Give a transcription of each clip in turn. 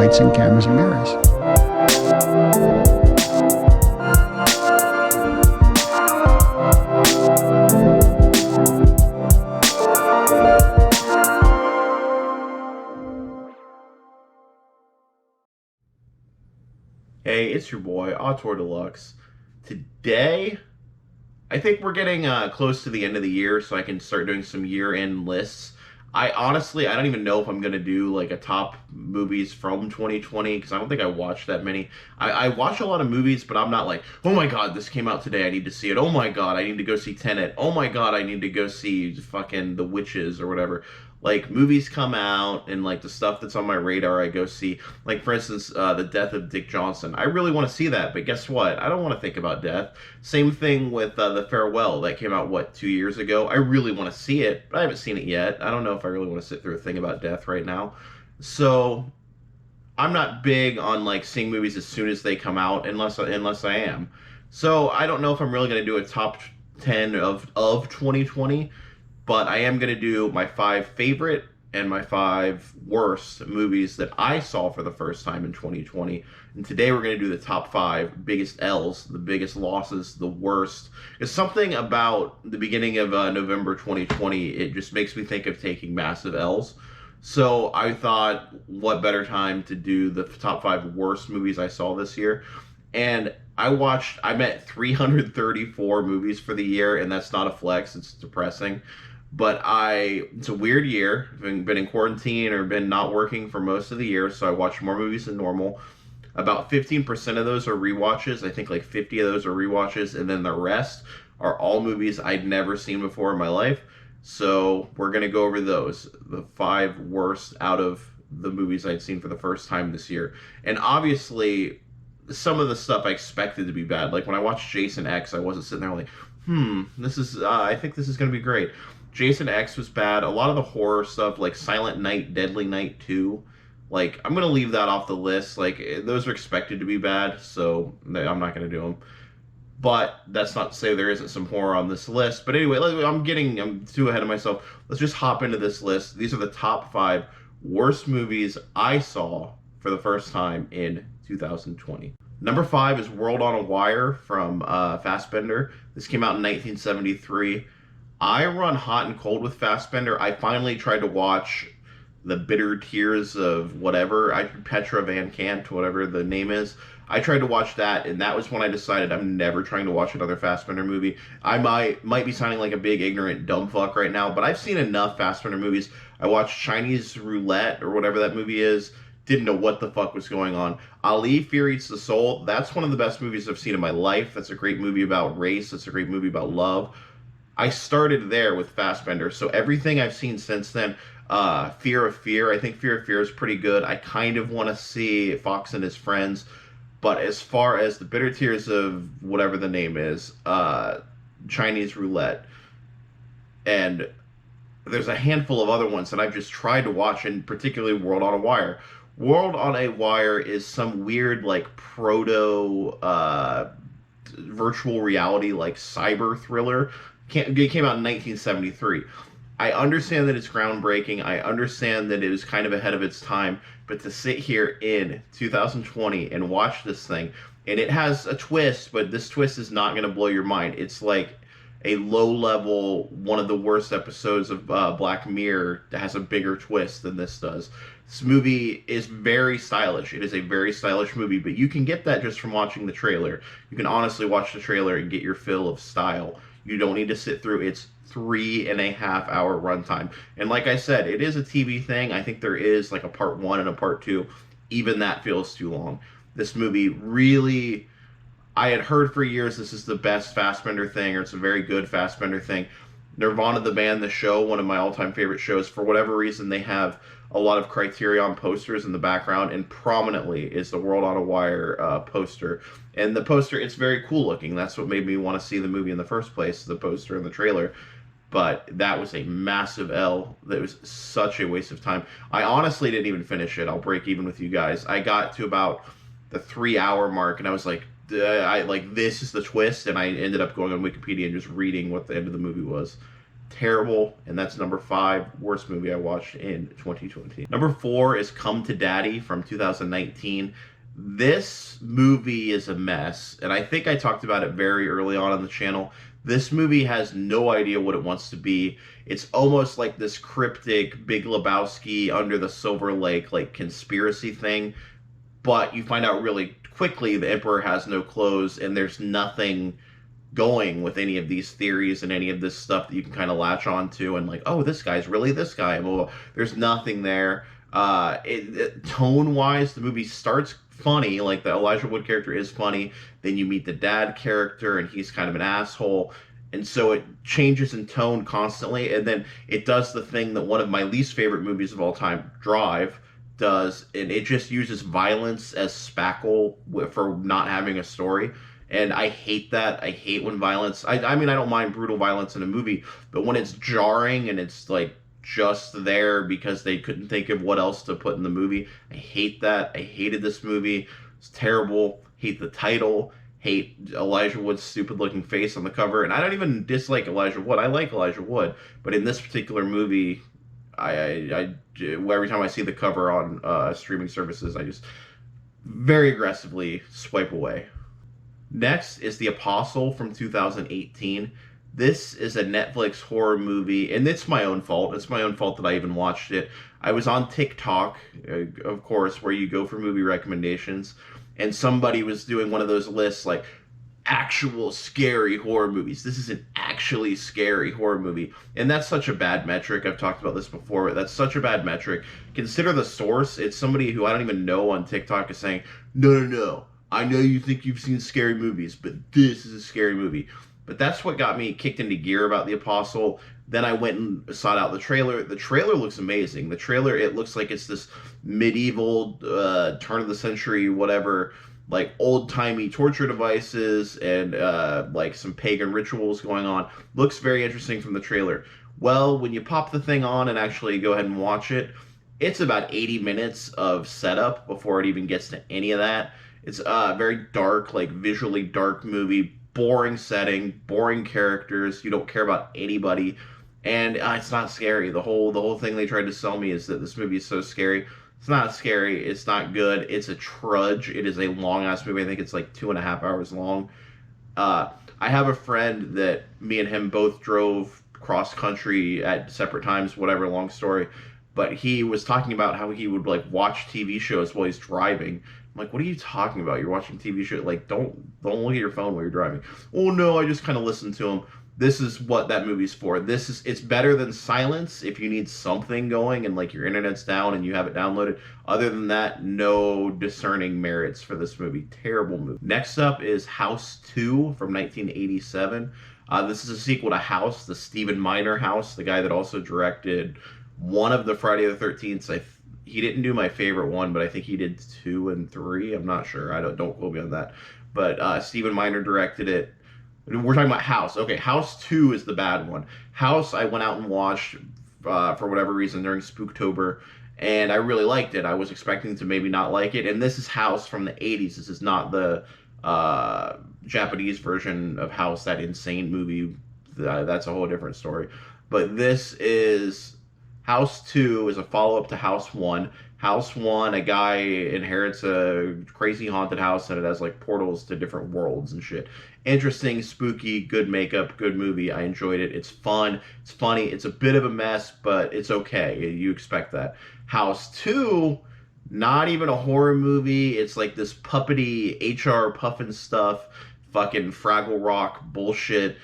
lights and cameras and mirrors. Hey, it's your boy, Auteur Deluxe. Today, I think we're getting close to the end of the year, so I can start doing some year-end lists. I don't even know if I'm gonna do like a top movies from 2020 because I don't think I watched that many. I watch a lot of movies, but I'm not like, oh my god, this came out today, I need to see it. Oh my god, I need to go see Tenet. Oh my god, I need to go see fucking The Witches or whatever. Like movies come out and like the stuff that's on my radar, I go see. Like for instance, the death of Dick Johnson. I really want to see that, but guess what? I don't want to think about death. Same thing with The Farewell that came out, what, 2 years ago? I really want to see it, but I haven't seen it yet. I don't know if I really want to sit through a thing about death right now. So I'm not big on like seeing movies as soon as they come out unless I am. So I don't know if I'm really going to do a top 10 of 2020, but I am going to do my 5 favorite and my 5 worst movies that I saw for the first time in 2020. And today we're going to do the top 5 biggest L's, the biggest losses, the worst. It's something about the beginning of November 2020, it just makes me think of taking massive L's. So I thought, what better time to do the top 5 worst movies I saw this year? And I'm at 334 movies for the year, and that's not a flex, it's depressing. But it's a weird year. I've been in quarantine or been not working for most of the year, so I watched more movies than normal. About 15% of those are rewatches. I think like 50 of those are rewatches, and then the rest are all movies I'd never seen before in my life. So we're going to go over those, the 5 worst out of the movies I'd seen for the first time this year. And obviously, some of the stuff I expected to be bad. Like when I watched Jason X, I wasn't sitting there like, I think this is going to be great. Jason X was bad. A lot of the horror stuff, like Silent Night, Deadly Night 2, like, I'm going to leave that off the list. Like, those are expected to be bad, so I'm not going to do them. But that's not to say there isn't some horror on this list. But anyway, I'm too ahead of myself. Let's just hop into this list. These are the top 5 worst movies I saw for the first time in 2020. Number 5 is World on a Wire from Fassbender. This came out in 1973. I run hot and cold with Fassbender. I finally tried to watch The Bitter Tears of whatever, Petra Van Cant, whatever the name is. I tried to watch that, and that was when I decided I'm never trying to watch another Fassbender movie. I might be sounding like a big ignorant dumb fuck right now, but I've seen enough Fassbender movies. I watched Chinese Roulette or whatever that movie is. Didn't know what the fuck was going on. Ali, Fear Eats the Soul. That's one of the best movies I've seen in my life. That's a great movie about race. That's a great movie about love. I started there with Fassbender, so everything I've seen since then, Fear of Fear, I think Fear of Fear is pretty good. I kind of want to see Fox and His Friends, but as far as The Bitter Tears of whatever the name is, Chinese Roulette, and there's a handful of other ones that I've just tried to watch, and particularly World on a Wire. World on a Wire is some weird, like, proto virtual reality, like, cyber thriller. It came out in 1973. I understand that it's groundbreaking. I understand that it was kind of ahead of its time. But to sit here in 2020 and watch this thing, and it has a twist, but this twist is not going to blow your mind. It's like a low-level, one of the worst episodes of Black Mirror that has a bigger twist than this does. This movie is very stylish. It is a very stylish movie, but you can get that just from watching the trailer. You can honestly watch the trailer and get your fill of style. You don't need to sit through its 3.5 hour runtime. And like I said, it is a TV thing. I think there is like a part 1 and a part 2. Even that feels too long. This movie really, I had heard for years this is the best Fassbender thing, or it's a very good Fassbender thing. Nirvana the band, the show, one of my all-time favorite shows. For whatever reason, they have a lot of Criterion posters in the background, and prominently is the World on a Wire poster. And the poster, it's very cool looking. That's what made me want to see the movie in the first place, the poster and the trailer. But that was a massive L. That was such a waste of time. I honestly didn't even finish it. I'll break even with you guys. I got to about the 3 hour mark, and I was like, this is the twist, and I ended up going on Wikipedia and just reading what the end of the movie was. Terrible, and that's number 5 worst movie I watched in 2020. Number 4 is Come to Daddy from 2019. This movie is a mess, and I think I talked about it very early on the channel. This movie has no idea what it wants to be. It's almost like this cryptic Big Lebowski under the Silver Lake like conspiracy thing, but you find out really quickly the Emperor has no clothes, and there's nothing going with any of these theories and any of this stuff that you can kind of latch onto and like, oh, this guy's really this guy. Well, there's nothing there. Tone wise, the movie starts funny, like the Elijah Wood character is funny. Then you meet the dad character, and he's kind of an asshole. And so it changes in tone constantly, and then it does the thing that one of my least favorite movies of all time, Drive, does, and it just uses violence as spackle for not having a story. And I hate that. I hate when violence. I mean, I don't mind brutal violence in a movie, but when it's jarring and it's like just there because they couldn't think of what else to put in the movie, I hate that. I hated this movie. It's terrible. Hate the title. Hate Elijah Wood's stupid looking face on the cover. And I don't even dislike Elijah Wood. I like Elijah Wood, but in this particular movie, I every time I see the cover on streaming services, I just very aggressively swipe away. Next is The Apostle from 2018. This is a Netflix horror movie, and it's my own fault. It's my own fault that I even watched it. I was on TikTok, of course, where you go for movie recommendations, and somebody was doing one of those lists like actual scary horror movies. This is an actually scary horror movie. And that's such a bad metric. I've talked about this before, but that's such a bad metric. Consider the source. It's somebody who I don't even know on TikTok is saying, no, no, no. I know you think you've seen scary movies, but this is a scary movie. But that's what got me kicked into gear about The Apostle. Then I went and sought out the trailer. The trailer looks amazing. The trailer, it looks like it's this medieval, turn of the century, whatever, like old-timey torture devices and like some pagan rituals going on. Looks very interesting from the trailer. Well, when you pop the thing on and actually go ahead and watch it, it's about 80 minutes of setup before it even gets to any of that. It's a very dark, like visually dark movie, boring setting, boring characters. You don't care about anybody, and it's not scary. The whole thing they tried to sell me is that this movie is so scary. It's not scary. It's not good. It's a trudge. It is a long ass movie. I think it's like 2.5 hours long. I have a friend that me and him both drove cross country at separate times. Whatever, long story. But he was talking about how he would like watch TV shows while he's driving. I'm like, what are you talking about? You're watching TV show. Like, don't look at your phone while you're driving. Oh no, I just kind of listened to him. This is what that movie's for. It's better than Silence if you need something going and like your internet's down and you have it downloaded. Other than that, no discerning merits for this movie. Terrible movie. Next up is House 2 from 1987. This is a sequel to House, the Stephen Miner House, the guy that also directed one of the Friday the 13th. He didn't do my favorite one, but I think he did 2 and 3. I'm not sure. Don't quote me on that. But Stephen Miner directed it. We're talking about House. Okay, House 2 is the bad one. House, I went out and watched for whatever reason during Spooktober, and I really liked it. I was expecting to maybe not like it, and this is House from the 80s. This is not the Japanese version of House, that insane movie. That's a whole different story. But this is House 2 is a follow-up to House 1. House 1, a guy inherits a crazy haunted house and it has like portals to different worlds and shit. Interesting, spooky, good makeup, good movie. I enjoyed it. It's fun. It's funny. It's a bit of a mess, but it's okay. You expect that. House 2, not even a horror movie. It's like this puppety HR Puffin stuff, fucking Fraggle Rock bullshit.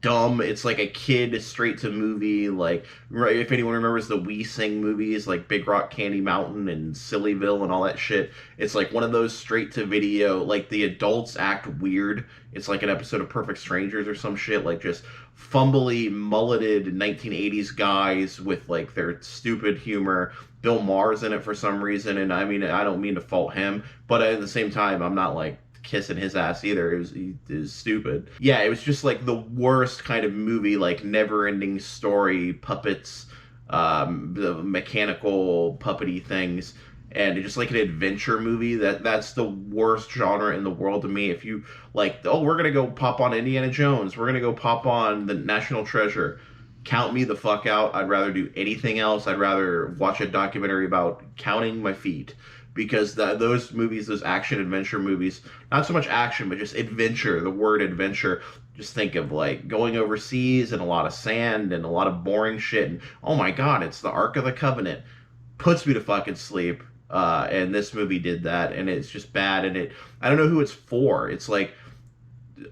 Dumb. It's like a kid straight to movie. Like, if anyone remembers the We Sing movies, like Big Rock Candy Mountain and Sillyville and all that shit, it's like one of those straight to video. Like the adults act weird. It's like an episode of Perfect Strangers or some shit. Like just fumbly, mulleted 1980s guys with like their stupid humor. Bill Maher's in it for some reason, and I mean, I don't mean to fault him, but at the same time, I'm not like kissing his ass either. It was stupid. Yeah, it was just like the worst kind of movie, like never-ending story, puppets, the mechanical puppety things, and just like an adventure movie. That's the worst genre in the world to me. If you like, oh, we're gonna go pop on Indiana Jones, we're gonna go pop on the National Treasure. count me the fuck out. I'd rather do anything else. I'd rather watch a documentary about counting my feet, because those movies, those action adventure movies, not so much action, but just adventure, the word adventure, just think of like going overseas and a lot of sand and a lot of boring shit. And oh my God, it's the Ark of the Covenant. Puts me to fucking sleep. And this movie did that, and it's just bad. And I don't know who it's for. It's like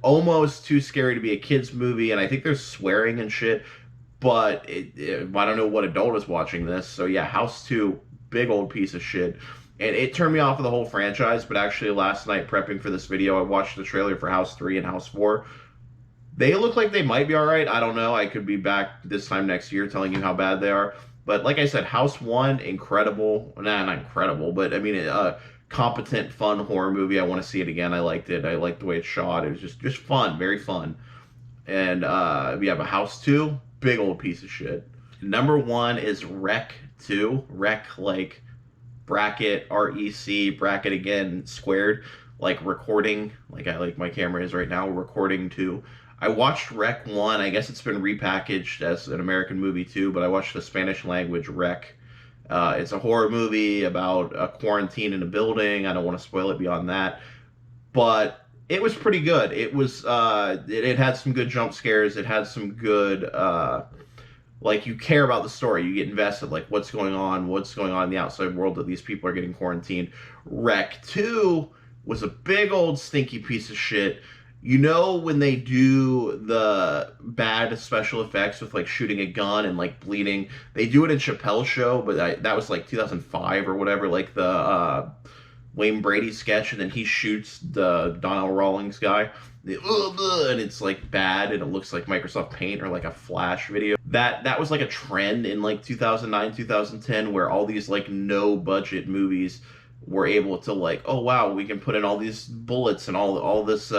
almost too scary to be a kids movie, and I think there's swearing and shit. But I don't know what adult is watching this. So yeah, House 2, big old piece of shit. And it turned me off of the whole franchise, but actually last night prepping for this video, I watched the trailer for House 3 and House 4. They look like they might be alright. I don't know. I could be back this time next year telling you how bad they are. But like I said, House 1, incredible. Nah, not incredible, but I mean, a competent, fun horror movie. I want to see it again. I liked it. I liked the way it's shot. It was just fun, very fun. And we have a House 2, big old piece of shit. Number 1 is Rec 2. Rec, like bracket, REC, bracket again, squared, like recording, like my camera is right now, recording 2. I watched Rec 1. I guess it's been repackaged as an American movie too, but I watched the Spanish language Rec. It's a horror movie about a quarantine in a building. I don't want to spoil it beyond that, but it was pretty good. It was it had some good jump scares. It had some good like, you care about the story. You get invested, like what's going on in the outside world, that these people are getting quarantined. Rec 2 was a big old stinky piece of shit. You know, when they do the bad special effects with like shooting a gun and like bleeding, they do it in Chappelle's Show, but that was like 2005 or whatever, like the Wayne Brady sketch, and then he shoots the Donnell Rawlings guy, and it's like bad, and it looks like Microsoft Paint or like a Flash video. That was like a trend in like 2009, 2010, where all these like no budget movies were able to like, oh wow, we can put in all these bullets and all this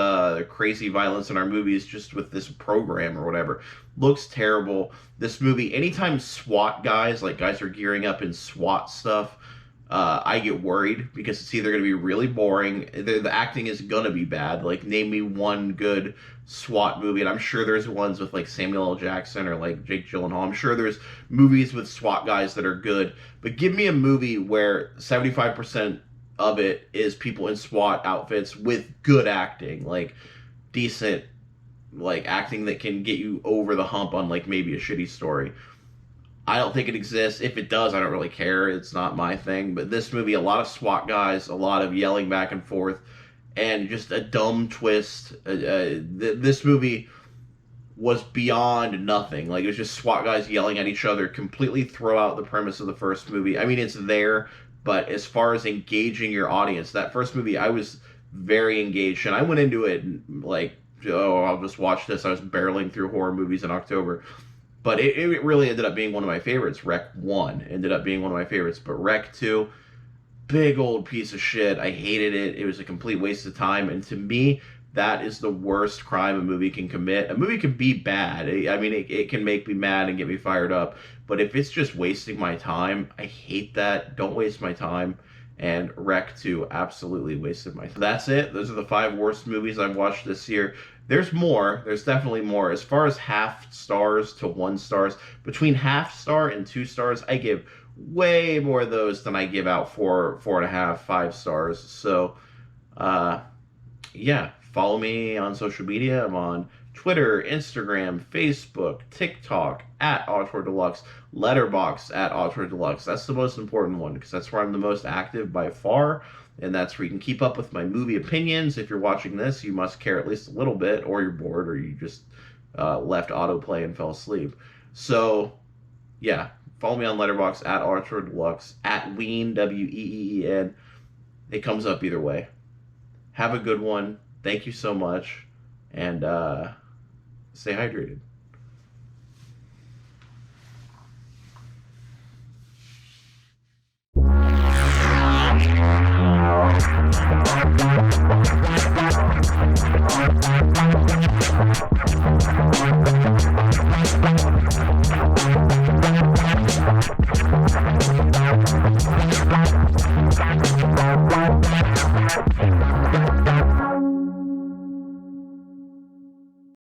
crazy violence in our movies just with this program or whatever. Looks terrible. This movie, anytime SWAT guys, like guys are gearing up in SWAT stuff, I get worried, because it's either going to be really boring, the acting is going to be bad. Like, name me one good SWAT movie, and I'm sure there's ones with like Samuel L. Jackson or like Jake Gyllenhaal. I'm sure there's movies with SWAT guys that are good, but give me a movie where 75% of it is people in SWAT outfits with good acting, like decent, like acting that can get you over the hump on like maybe a shitty story. I don't think it exists. If it does, I don't really care. It's not my thing. But this movie, a lot of SWAT guys, a lot of yelling back and forth, and just a dumb twist. This movie was beyond nothing. Like, it was just SWAT guys yelling at each other, completely throw out the premise of the first movie. I mean, it's there, but as far as engaging your audience, that first movie, I was very engaged, and I went into it like, oh, I'll just watch this. I was barreling through horror movies in October. But it really ended up being one of my favorites. Rec 1 ended up being one of my favorites. But Rec 2, big old piece of shit. I hated it. It was a complete waste of time. And to me, that is the worst crime a movie can commit. A movie can be bad. I mean, it can make me mad and get me fired up. But if it's just wasting my time, I hate that. Don't waste my time. And Rec 2 absolutely wasted my time. That's it. Those are the 5 worst movies I've watched this year. There's more. There's definitely more. As far as half stars to 1 stars, between half star and 2 stars, I give way more of those than I give out 4.5, 5 stars. So, yeah, follow me on social media. I'm on Twitter, Instagram, Facebook, TikTok, at Auteur Deluxe, Letterboxd at Auteur Deluxe. That's the most important one, because that's where I'm the most active by far, and that's where you can keep up with my movie opinions. If you're watching this, you must care at least a little bit, or you're bored, or you just left autoplay and fell asleep. So, yeah, follow me on Letterboxd at Auteur Deluxe, at Ween, Ween. It comes up either way. Have a good one. Thank you so much, and stay hydrated.